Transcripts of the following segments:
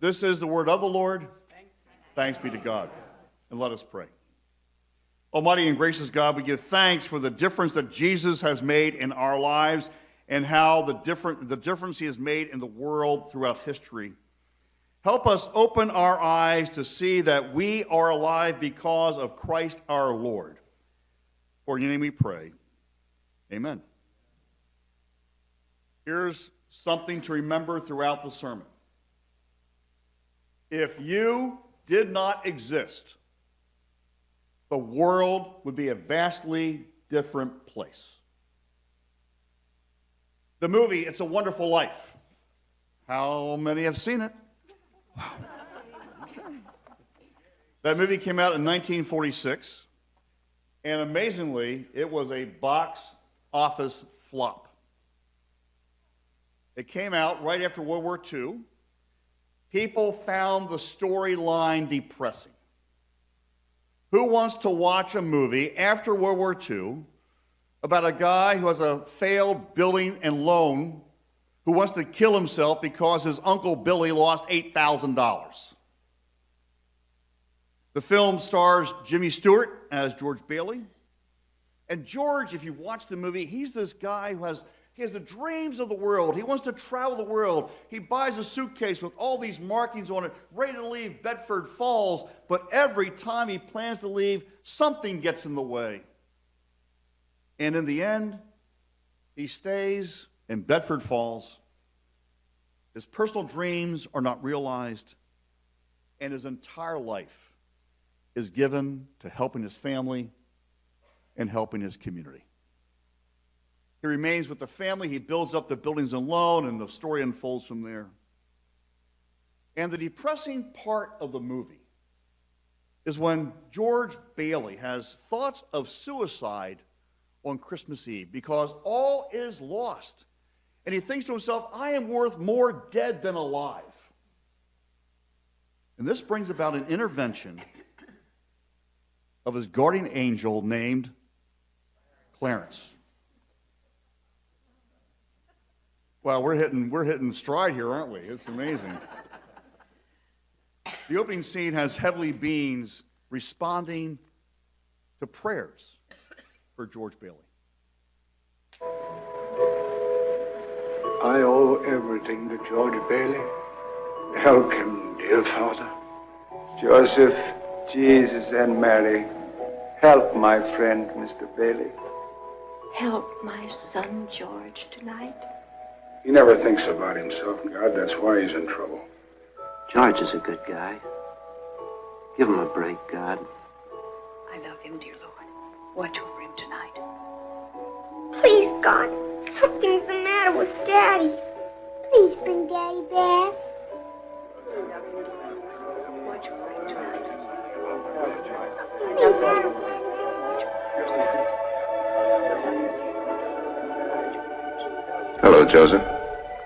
This is the word of the Lord. Thanks be to God. And let us pray. Almighty and gracious God, we give thanks for the difference that Jesus has made in our lives and how the difference he has made in the world throughout history. Help us open our eyes to see that we are alive because of Christ our Lord. For in your name we pray. Amen. Here's something to remember throughout the sermon. If you did not exist, the world would be a vastly different place. The movie, It's a Wonderful Life. How many have seen it? Wow. That movie came out in 1946, and amazingly, it was a box office flop. It came out right after World War II. People found the storyline depressing. Who wants to watch a movie after World War II about a guy who has a failed building and loan who wants to kill himself because his Uncle Billy lost $8,000? The film stars Jimmy Stewart as George Bailey. And George, if you watch the movie, he's this guy who has the dreams of the world. He wants to travel the world. He buys a suitcase with all these markings on it, ready to leave Bedford Falls, but every time he plans to leave, something gets in the way. And in the end, he stays in Bedford Falls. His personal dreams are not realized, and his entire life is given to helping his family and helping his community. He remains with the family. He builds up the buildings and loan, and the story unfolds from there. And the depressing part of the movie is when George Bailey has thoughts of suicide on Christmas Eve because all is lost. And he thinks to himself, I am worth more dead than alive. And this brings about an intervention of his guardian angel named Clarence. Well, we're hitting stride here, aren't we? It's amazing. The opening scene has heavenly beings responding to prayers for George Bailey. I owe everything to George Bailey. Help him, dear Father. Joseph, Jesus, and Mary, help my friend, Mr. Bailey. Help my son George tonight. He never thinks about himself, God. That's why he's in trouble. George is a good guy. Give him a break, God. I love him, dear Lord. Watch over him tonight. Please, God, something's the matter with Daddy. Please bring Daddy back. Watch over him tonight. Hello, Joseph.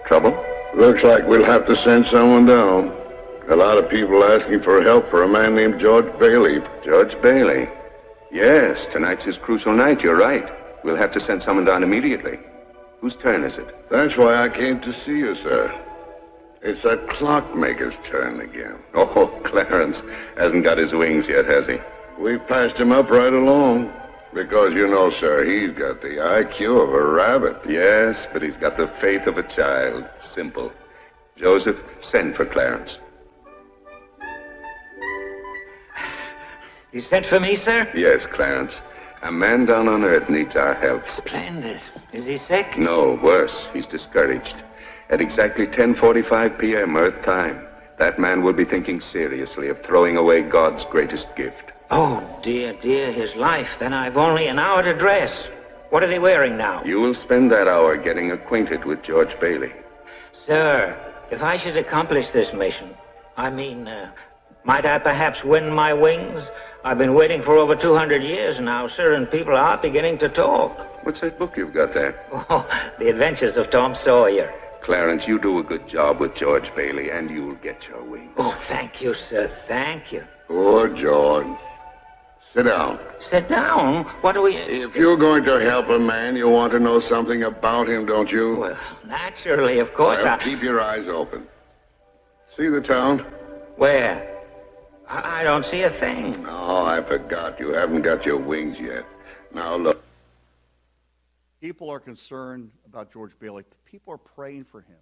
Trouble? Looks like we'll have to send someone down. A lot of people asking for help for a man named George Bailey. George Bailey? Yes, tonight's his crucial night, you're right. We'll have to send someone down immediately. Whose turn is it? That's why I came to see you, sir. It's that clockmaker's turn again. Oh, Clarence hasn't got his wings yet, has he? We passed him up right along. Because, you know, sir, he's got the IQ of a rabbit. Yes, but he's got the faith of a child. Simple. Joseph, send for Clarence. You sent for me, sir? Yes, Clarence. A man down on Earth needs our help. Splendid. Is he sick? No, worse. He's discouraged. At exactly 10:45 p.m. Earth time, that man will be thinking seriously of throwing away God's greatest gift. Oh, dear, his life. Then I've only an hour to dress. What are they wearing now? You will spend that hour getting acquainted with George Bailey. Sir, if I should accomplish this mission, might I perhaps win my wings? I've been waiting for over 200 years now, sir, and people are beginning to talk. What's that book you've got there? Oh, The Adventures of Tom Sawyer. Clarence, you do a good job with George Bailey, and you'll get your wings. Oh, thank you, sir. Thank you. Poor George. Sit down. Sit down? What do we... If you're going to help a man, you want to know something about him, don't you? Well, naturally, of course. Well, keep your eyes open. See the town? Where? I don't see a thing. Oh, I forgot. You haven't got your wings yet. Now, look. People are concerned about George Bailey. People are praying for him.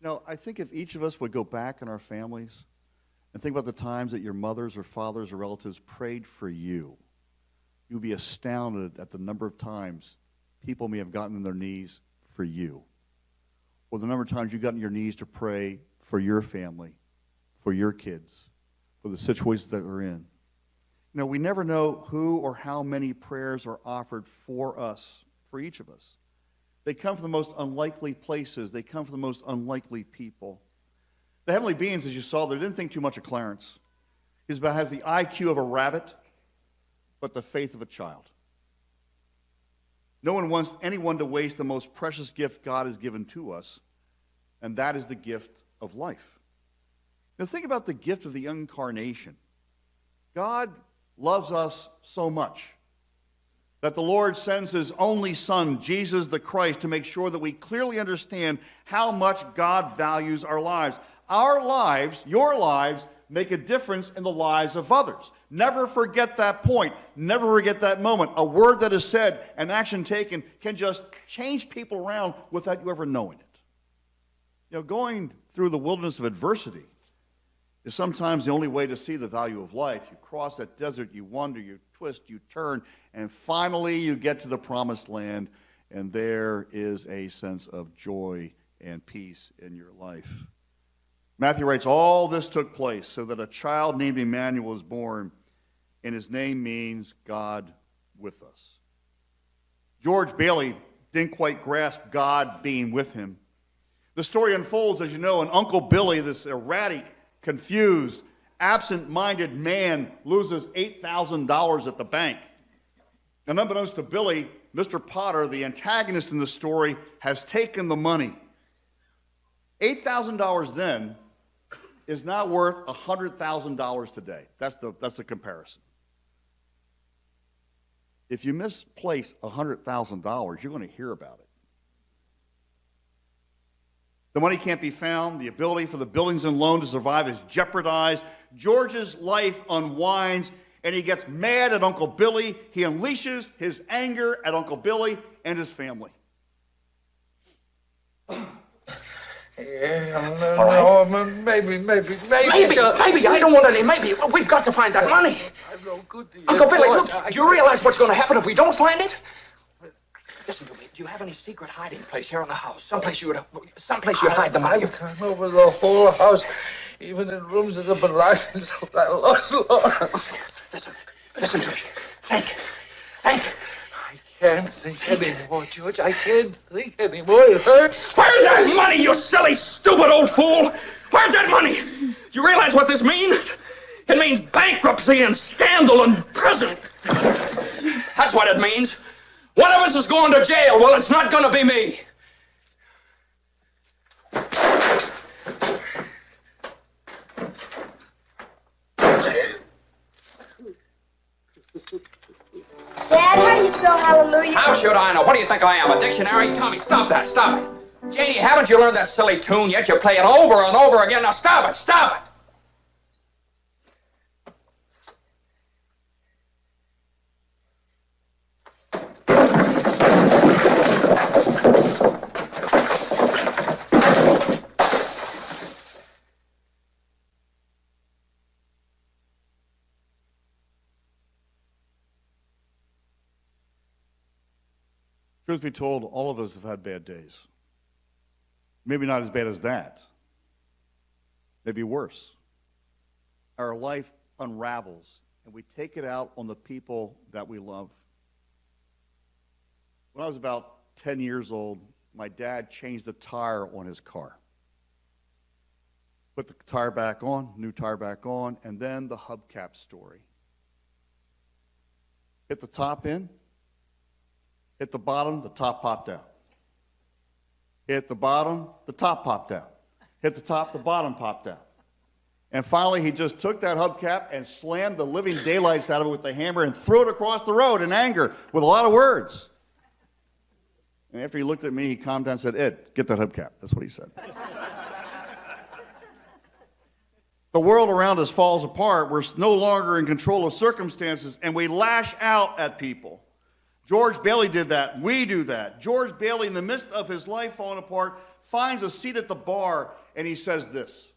You know, I think if each of us would go back in our families and think about the times that your mothers or fathers or relatives prayed for you, you'd be astounded at the number of times people may have gotten on their knees for you, or the number of times you got on your knees to pray for your family, for your kids, for the situations that they're in. You know, we never know who or how many prayers are offered for us, for each of us. They come from the most unlikely places. They come from the most unlikely people. The heavenly beings, as you saw there, didn't think too much of Clarence. He has the IQ of a rabbit, but the faith of a child. No one wants anyone to waste the most precious gift God has given to us, and that is the gift of life. Now think about the gift of the incarnation. God loves us so much that the Lord sends his only Son, Jesus the Christ, to make sure that we clearly understand how much God values our lives. Our lives, your lives, make a difference in the lives of others. Never forget that point. Never forget that moment. A word that is said, an action taken, can just change people around without you ever knowing it. You know, going through the wilderness of adversity is sometimes the only way to see the value of life. You cross that desert, you wander, you twist, you turn, and finally you get to the promised land, and there is a sense of joy and peace in your life. Matthew writes, all this took place so that a child named Emmanuel was born, and his name means God with us. George Bailey didn't quite grasp God being with him. The story unfolds, as you know, and Uncle Billy, this erratic, confused, absent-minded man, loses $8,000 at the bank. And unbeknownst to Billy, Mr. Potter, the antagonist in the story, has taken the money. $8,000 then is now worth $100,000 today. That's the comparison. If you misplace $100,000, you're going to hear about it. The money can't be found. The ability for the buildings and loan to survive is jeopardized. George's life unwinds, and he gets mad at Uncle Billy. He unleashes his anger at Uncle Billy and his family. Yeah, All right. no, maybe. Maybe, I don't want any maybe. We've got to find that money. I'm no good to you. Uncle Billy, look, do you realize what's going to happen if we don't find it? Listen to me. Do you have any secret hiding place here in the house? Someplace you hide the money? I've gone over the whole house, even in rooms that have been locked since I lost Laura. Listen to me. Think. I can't think anymore, George. I can't think anymore. It hurts. Where's that money, you silly, stupid old fool? Where's that money? You realize what this means? It means bankruptcy and scandal and prison. That's what it means. One of us is going to jail. Well, it's not going to be me. Dad, how do you spell hallelujah? How should I know? What do you think I am, a dictionary? Tommy, stop that. Stop it. Janie, haven't you learned that silly tune yet? You play it over and over again. Now stop it. Stop it. Truth be told, all of us have had bad days. Maybe not as bad as that. Maybe worse. Our life unravels, and we take it out on the people that we love. When I was about 10 years old, my dad changed the tire on his car. Put the tire back on, new tire back on, and then the hubcap story. Hit the top in, hit the bottom, the top popped out. Hit the bottom, the top popped out. Hit the top, the bottom popped out. And finally, he just took that hubcap and slammed the living daylights out of it with the hammer and threw it across the road in anger with a lot of words. And after he looked at me, he calmed down and said, "Ed, get that hubcap." That's what he said. The world around us falls apart. We're no longer in control of circumstances, and we lash out at people. George Bailey did that. We do that. George Bailey, in the midst of his life falling apart, finds a seat at the bar, and he says this.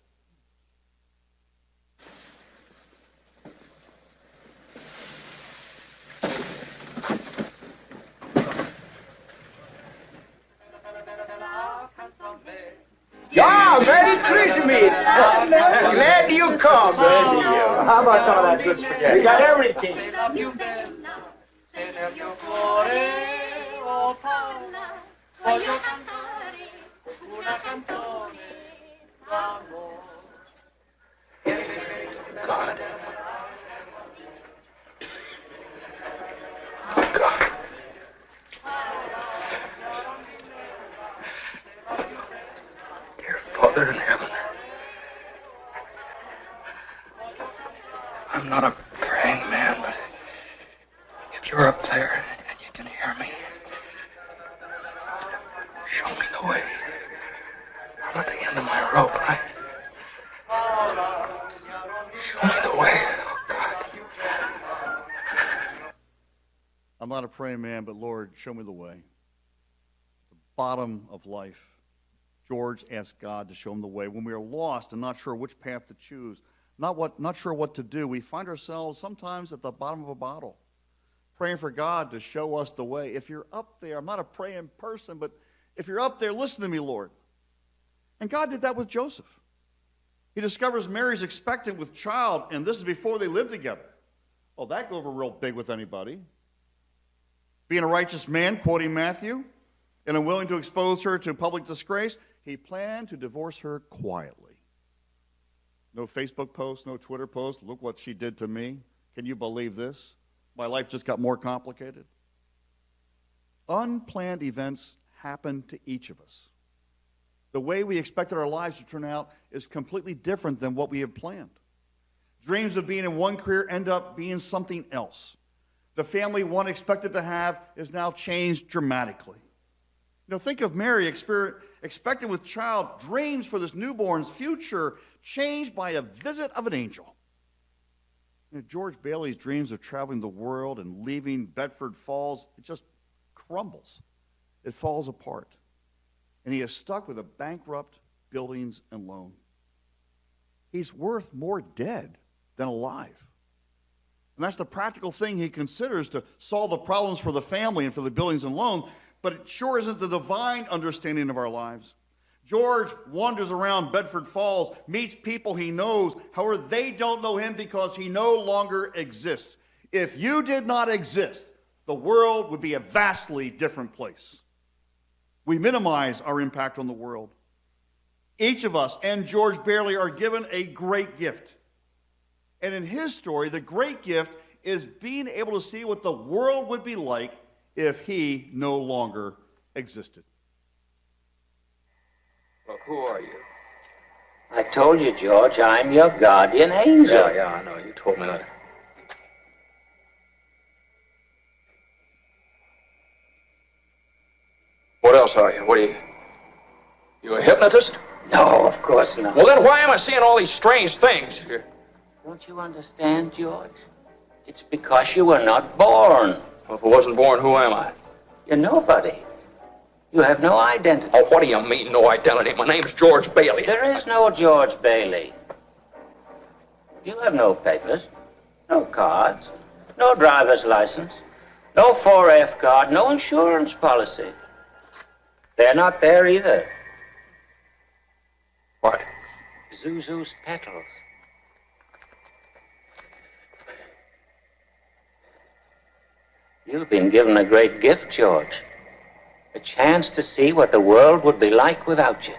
Yeah, Merry Christmas! Glad you come. How about some of that good spaghetti? We got everything. God. Dear Father in heaven, I'm not a praying man, but if you're up there and you can hear me, show me the way. I'm at the end of my rope, right? Show me the way, oh God. I'm not a praying man, but Lord, show me the way. The bottom of life. George asked God to show him the way. When we are lost and not sure which path to choose, not sure what to do, we find ourselves sometimes at the bottom of a bottle, praying for God to show us the way. If you're up there, I'm not a praying person, but if you're up there, listen to me, Lord. And God did that with Joseph. He discovers Mary's expectant with child, and this is before they lived together. Oh, that go over real big with anybody. Being a righteous man, quoting Matthew, and unwilling to expose her to public disgrace, he planned to divorce her quietly. No Facebook post, no Twitter post. Look what she did to me. Can you believe this? My life just got more complicated. Unplanned events happen to each of us. The way we expected our lives to turn out is completely different than what we had planned. Dreams of being in one career end up being something else. The family one expected to have is now changed dramatically. You know, think of Mary expecting with child, dreams for this newborn's future changed by a visit of an angel. You know, George Bailey's dreams of traveling the world and leaving Bedford Falls, it just crumbles. It falls apart. And he is stuck with a bankrupt buildings and loan. He's worth more dead than alive. And that's the practical thing he considers to solve the problems for the family and for the buildings and loan, but it sure isn't the divine understanding of our lives. George wanders around Bedford Falls, meets people he knows, however, they don't know him because he no longer exists. If you did not exist, the world would be a vastly different place. We minimize our impact on the world. Each of us and George Bailey are given a great gift. And in his story, the great gift is being able to see what the world would be like if he no longer existed. Look, who are you? I told you, George, I'm your guardian angel. Yeah, I know. You told me that. What else are you? What are you? You a hypnotist? No, of course not. Well, then why am I seeing all these strange things? Don't you understand, George? It's because you were not born. Well, if I wasn't born, who am I? You're nobody. You have no identity. Oh, what do you mean, no identity? My name's George Bailey. There is no George Bailey. You have no papers, no cards, no driver's license, no 4F card, no insurance policy. They're not there either. What? Zuzu's petals. You've been given a great gift, George. A chance to see what the world would be like without you.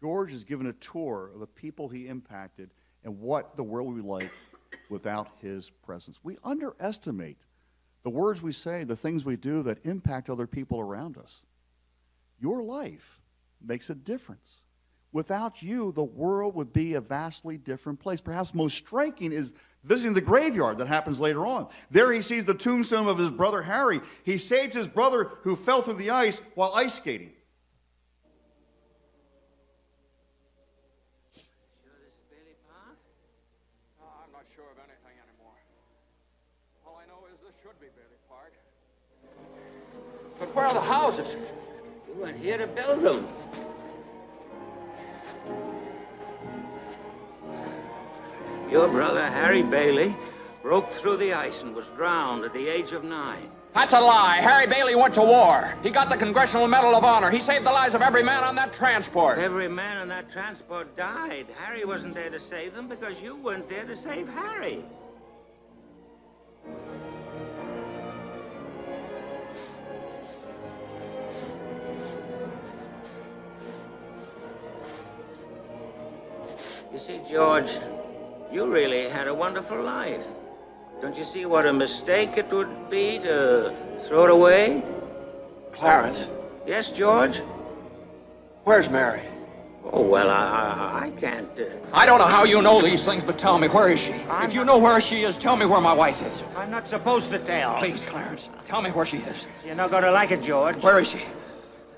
George is given a tour of the people he impacted and what the world would be like without his presence. We underestimate the words we say, the things we do that impact other people around us. Your life makes a difference. Without you, the world would be a vastly different place. Perhaps most striking is visiting the graveyard that happens later on. There he sees the tombstone of his brother Harry. He saved his brother who fell through the ice while ice skating. sure of anything anymore. All I know is this should be Bailey Park. But where are the houses? We went here to build them. Your brother, Harry Bailey, broke through the ice and was drowned at the age of 9. That's a lie. Harry Bailey went to war. He got the Congressional Medal of Honor. He saved the lives of every man on that transport. Every man on that transport died. Harry wasn't there to save them because you weren't there to save Harry. You see, George, you really had a wonderful life. Don't you see what a mistake it would be to throw it away? Clarence. Yes, George? Where's Mary? Oh, well, I can't... I don't know how you know these things, but tell me, where is she? If you know where she is, tell me where my wife is. I'm not supposed to tell. Please, Clarence, tell me where she is. You're not going to like it, George. Where is she?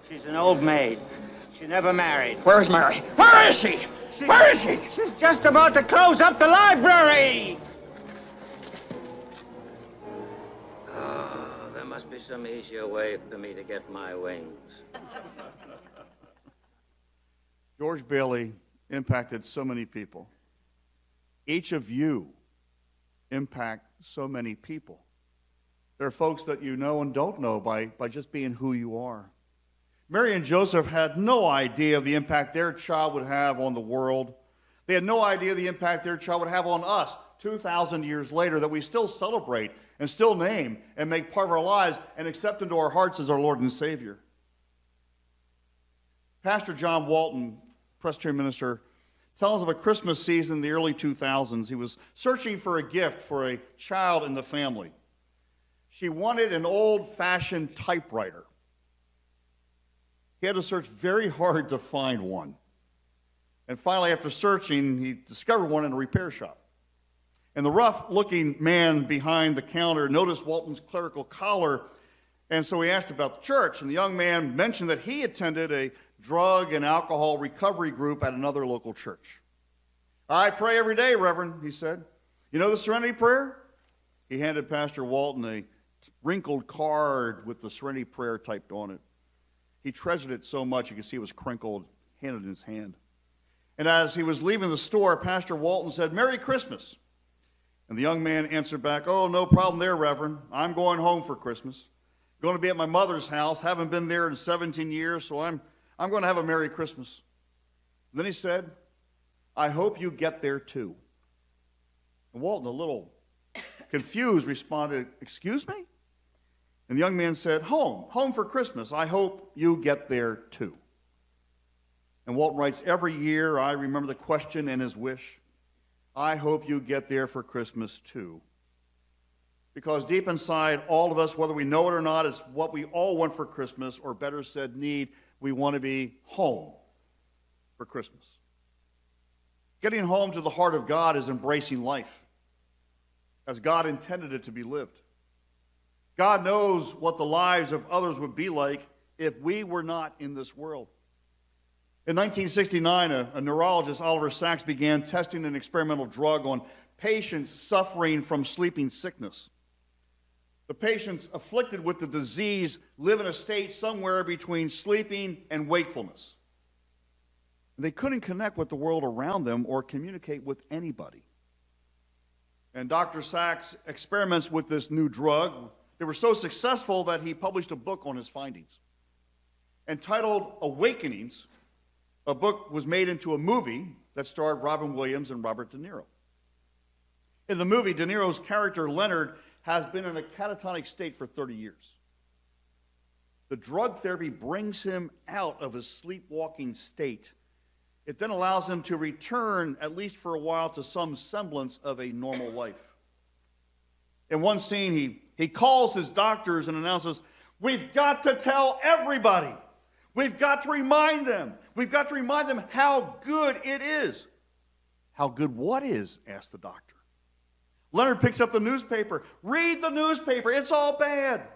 She's an old maid. She never married. Where's Mary? Where is she? Where is she? She's just about to close up the library. Oh, there must be some easier way for me to get my wings. George Bailey impacted so many people. Each of you impact so many people. There are folks that you know and don't know by just being who you are. Mary and Joseph had no idea of the impact their child would have on the world. They had no idea the impact their child would have on us 2,000 years later, that we still celebrate and still name and make part of our lives and accept into our hearts as our Lord and Savior. Pastor John Walton, Presbyterian minister, tells of a Christmas season in the early 2000s. He was searching for a gift for a child in the family. She wanted an old-fashioned typewriter. He had to search very hard to find one. And finally, after searching, he discovered one in a repair shop. And the rough-looking man behind the counter noticed Walton's clerical collar, and so he asked about the church. And the young man mentioned that he attended a drug and alcohol recovery group at another local church. I pray every day, Reverend, he said. You know the Serenity Prayer? He handed Pastor Walton a wrinkled card with the Serenity Prayer typed on it. He treasured it so much you could see it was crinkled, handed in his hand. And as he was leaving the store, Pastor Walton said, "Merry Christmas." And the young man answered back, "Oh, no problem there, Reverend. I'm going home for Christmas. Going to be at my mother's house. Haven't been there in 17 years, so I'm going to have a Merry Christmas." And then he said, "I hope you get there too." And Walton, a little confused, responded, "Excuse me?" And the young man said, home for Christmas. I hope you get there too." And Walton writes, every year I remember the question and his wish. I hope you get there for Christmas too. Because deep inside all of us, whether we know it or not, it's what we all want for Christmas, or better said, need. We want to be home for Christmas. Getting home to the heart of God is embracing life as God intended it to be lived. God knows what the lives of others would be like if we were not in this world. In 1969, a neurologist, Oliver Sacks, began testing an experimental drug on patients suffering from sleeping sickness. The patients afflicted with the disease live in a state somewhere between sleeping and wakefulness. They couldn't connect with the world around them or communicate with anybody. And Dr. Sacks' experiments with this new drug, they were so successful that he published a book on his findings. Entitled Awakenings, a book was made into a movie that starred Robin Williams and Robert De Niro. In the movie, De Niro's character, Leonard, has been in a catatonic state for 30 years. The drug therapy brings him out of his sleepwalking state. It then allows him to return, at least for a while, to some semblance of a normal life. In one scene, he calls his doctors and announces, "We've got to tell everybody. We've got to remind them. We've got to remind them how good it is." "How good what is?" asked the doctor. Leonard picks up the newspaper. "Read the newspaper. It's all bad.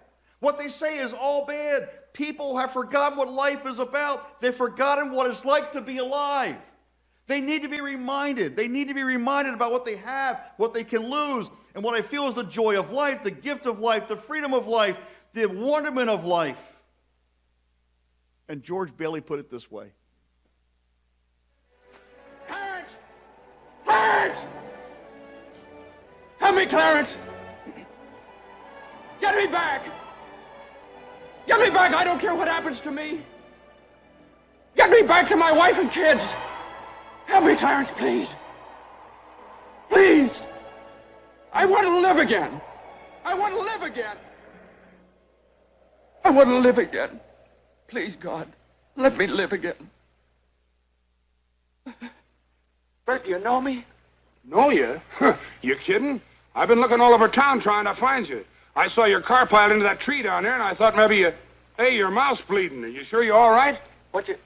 What they say is all bad. People have forgotten what life is about. They've forgotten what it's like to be alive. They need to be reminded. They need to be reminded about what they have, what they can lose, and what I feel is the joy of life, the gift of life, the freedom of life, the wonderment of life. And George Bailey put it this way. Clarence! Clarence! Help me, Clarence! Get me back! Get me back! I don't care what happens to me! Get me back to my wife and kids! Help me, Clarence, please! Please! I want to live again! I want to live again! I want to live again! Please, God, let me live again. Bert, do you know me? Know you? You kidding? I've been looking all over town trying to find you. I saw your car piled into that tree down there, and I thought maybe you... Hey, your mouth's bleeding. Are you sure you're all right? What you...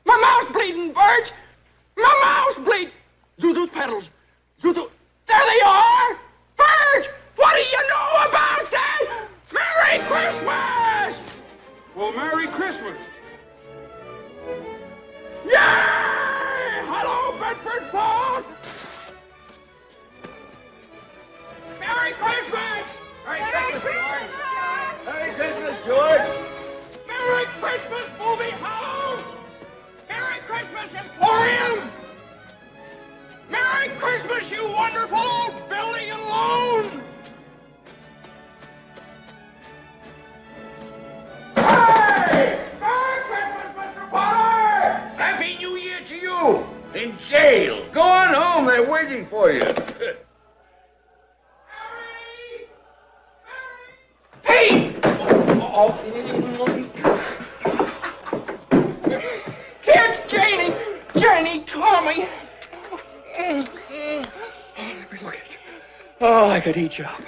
My mouth's bleeding, Bert! My mouth's bleeding! Zuzu's pedals. Zuzu... There they are! Bert! What do you know about that? Merry Christmas! Well, Merry Christmas. Yay! Hello, Bedford Falls! Merry Christmas! Merry Christmas, George! Merry Christmas, George. Merry Christmas, movie house! Merry Christmas, Emporium! Merry Christmas, you wonderful old building and loan! Hey! Merry Christmas, Mr. Potter! Happy New Year to you. In jail. Go on home. They're waiting for you. Hey! Kids, Janie! Janie, Tommy! Let me look at you. Oh, I could eat you up.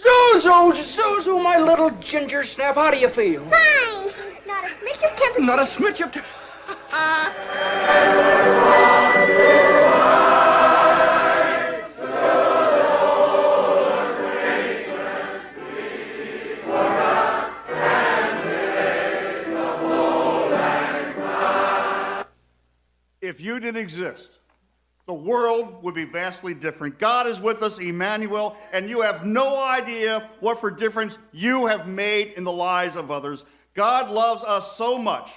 Zuzu, my little ginger snap, how do you feel? Fine. Not a smidge of temper. Not a smidge of... If you didn't exist, the world would be vastly different. God is with us, Emmanuel, and you have no idea what for difference you have made in the lives of others. God loves us so much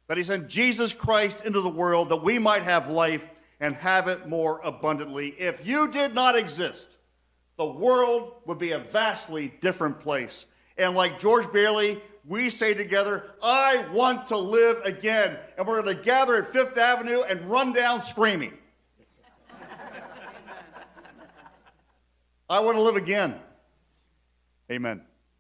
that he sent Jesus Christ into the world that we might have life and have it more abundantly. If you did not exist, the world would be a vastly different place. And like George Bailey, we say together, I want to live again. And we're going to gather at Fifth Avenue and run down screaming. I want to live again. Amen.